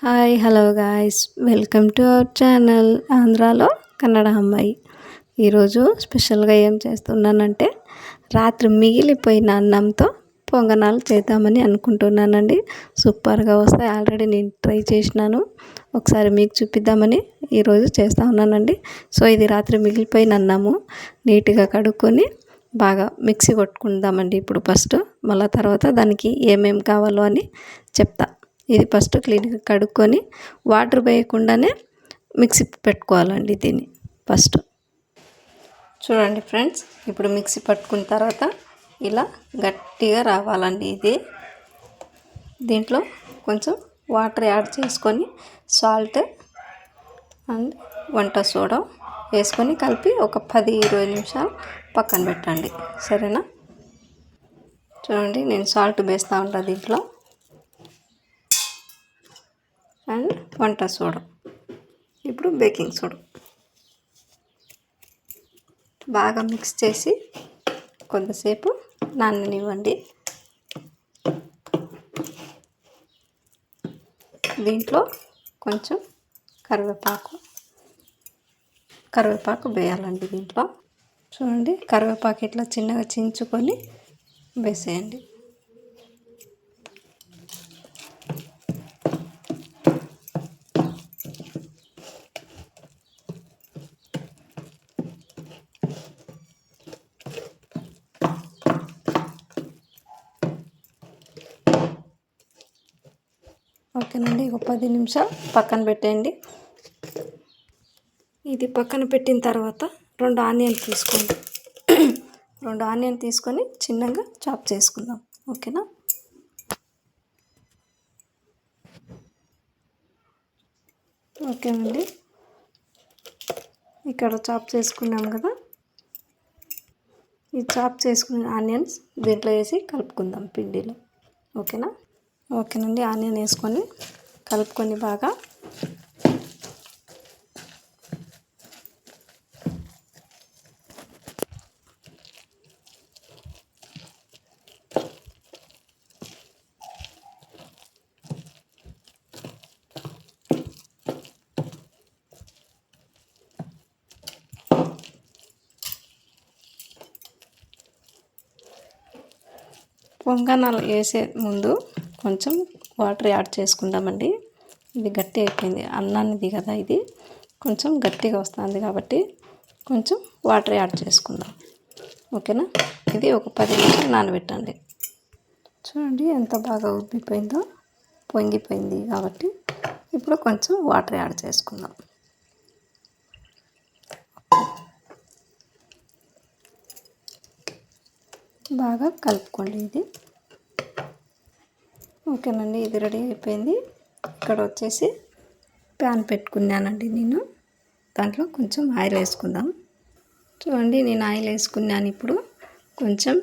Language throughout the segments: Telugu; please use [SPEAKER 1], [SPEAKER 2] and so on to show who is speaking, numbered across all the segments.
[SPEAKER 1] Hi hello guys, welcome to our channel ఆంధ్రాలో కన్నడ అమ్మాయి. ఈరోజు స్పెషల్గా ఏం చేస్తున్నానంటే రాత్రి మిగిలిపోయిన అన్నంతో పొంగనాలు చేద్దామని అనుకుంటున్నానండి. సూపర్గా వస్తాయి. ఆల్రెడీ నేను ట్రై చేసినాను, ఒకసారి మీకు చూపిద్దామని ఈరోజు చేస్తూ ఉన్నానండి. సో ఇది రాత్రి మిగిలిపోయిన అన్నము నీట్గా కడుక్కొని బాగా మిక్సీ కొట్టుకుందామండి. ఇప్పుడు ఫస్ట్ మళ్ళీ తర్వాత దానికి ఏమేమి కావాలో అని చెప్తా. ఇది ఫస్ట్ క్లీన్గా కడుక్కొని వాటర్ వేయకుండానే మిక్సీ పెట్టుకోవాలండి. దీన్ని ఫస్ట్ చూడండి ఫ్రెండ్స్, ఇప్పుడు మిక్సీ పట్టుకున్న తర్వాత ఇలా గట్టిగా రావాలండి. ఇది దీంట్లో కొంచెం వాటర్ యాడ్ చేసుకొని సాల్ట్ అండ్ వంట సోడా వేసుకొని కలిపి ఒక 10-20 నిమిషాలు పక్కన పెట్టండి. సరేనా? చూడండి, నేను సాల్ట్ వేస్తూ ఉంటాను దీంట్లో అండ్ వంట సోడా, ఇప్పుడు బేకింగ్ సోడా బాగా మిక్స్ చేసి కొంతసేపు నాననివ్వండి. దీంట్లో కొంచెం కరివేపాకు వేయాలండి. దీంట్లో చూడండి, కరివేపాకు ఇట్లా చిన్నగా చించుకొని వేసేయండి. ఓకేనండి, ఒక 10 నిమిషాలు పక్కన పెట్టేయండి. ఇది పక్కన పెట్టిన తర్వాత 2 ఆనియన్ తీసుకోండి. 2 ఆనియన్ తీసుకొని చిన్నగా చాప్ చేసుకుందాం. ఓకేనా? ఓకేనండి, ఇక్కడ చాప్ చేసుకున్నాం కదా, ఈ చాప్ చేసుకున్న ఆనియన్స్ దీంట్లో వేసి కలుపుకుందాం పిండిలో. ఓకేనా? ఓకేనండి, ఆనియన్ వేసుకొని కలుపుకొని బాగా పొంగనాలు వేసే ముందు కొంచెం వాటర్ యాడ్ చేసుకుందామండి. ఇది గట్టి అయిపోయింది అన్నానిది కదా, ఇది కొంచెం గట్టిగా వస్తుంది కాబట్టి కొంచెం వాటర్ యాడ్ చేసుకుందాం. ఓకేనా? ఇది ఒక 10 నిమిషాలు నానబెట్టండి. చూడండి ఎంత బాగా ఉబ్బిపోయిందో, పొంగిపోయింది కాబట్టి ఇప్పుడు కొంచెం వాటర్ యాడ్ చేసుకుందాం. బాగా కలుపుకోండి ఇది. ఓకేనండి, ఇది రెడీ అయిపోయింది. ఇక్కడ వచ్చేసి ప్యాన్ పెట్టుకున్నానండి నేను. దాంట్లో కొంచెం ఆయిల్ వేసుకుందాం. చూడండి, నేను ఆయిల్ వేసుకున్నాను. ఇప్పుడు కొంచెం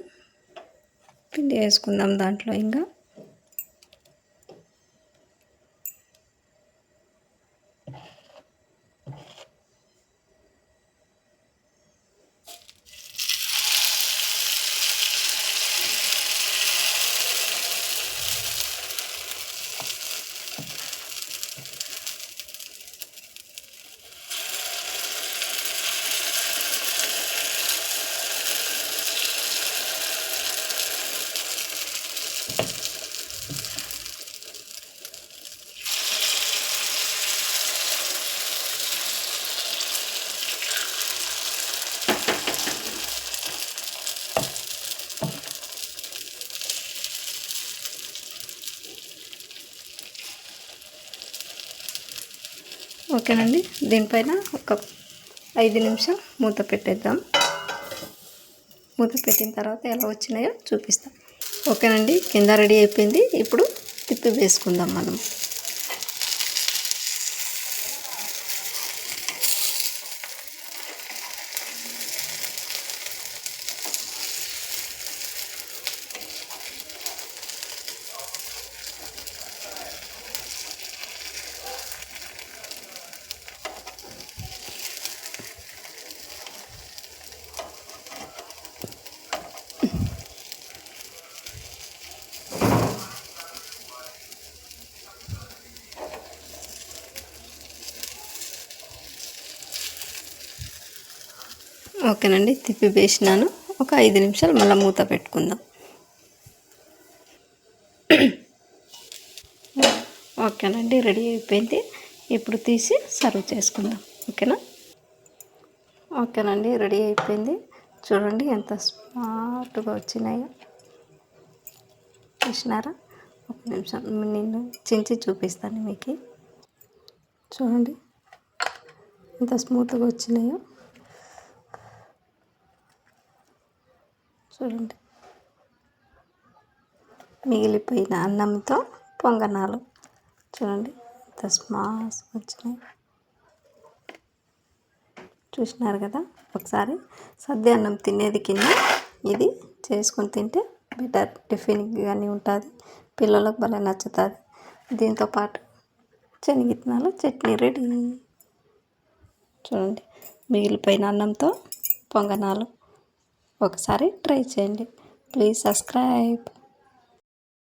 [SPEAKER 1] పిండి వేసుకుందాం దాంట్లో. ఇంకా ఓకేనండి, దీనిపైన ఒక 5 నిమిషాలు మూత పెట్టేద్దాం. మూత పెట్టిన తర్వాత ఎలా వచ్చినాయో చూపిస్తాం. ఓకేనండి, కింద రెడీ అయిపోయింది. ఇప్పుడు తిప్పి వేసుకుందాం మనం. ఓకేనండి, తిప్పి వేసినాను. ఒక 5 నిమిషాలు మళ్ళీ మూత పెట్టుకుందాం. ఓకేనండి, రెడీ అయిపోయింది. ఇప్పుడు తీసి సర్వ్ చేసుకుందాం. ఓకేనా? ఓకేనండి, రెడీ అయిపోయింది. చూడండి ఎంత స్మార్ట్గా వచ్చినాయో. చూసినారా? ఒక నిమిషం నేను చించి చూపిస్తాను మీకు. చూడండి ఎంత స్మూత్గా వచ్చినాయో. చూడండి, మిగిలిపోయిన అన్నంతో పొంగనాలు. చూడండి ఎంత స్మాస్ వచ్చినాయి. చూసినారు కదా? ఒకసారి సద్య అన్నం తినేది కింద ఇది చేసుకొని తింటే బెటర్, టిఫిన్ కానీ ఉంటుంది. పిల్లలకు భలే నచ్చుతుంది. దీంతోపాటు శనగిత్తనాల చట్నీ రెడీ. చూడండి, మిగిలిపోయిన అన్నంతో పొంగనాలు. ఒకసారి ట్రై చేయండి. Please subscribe.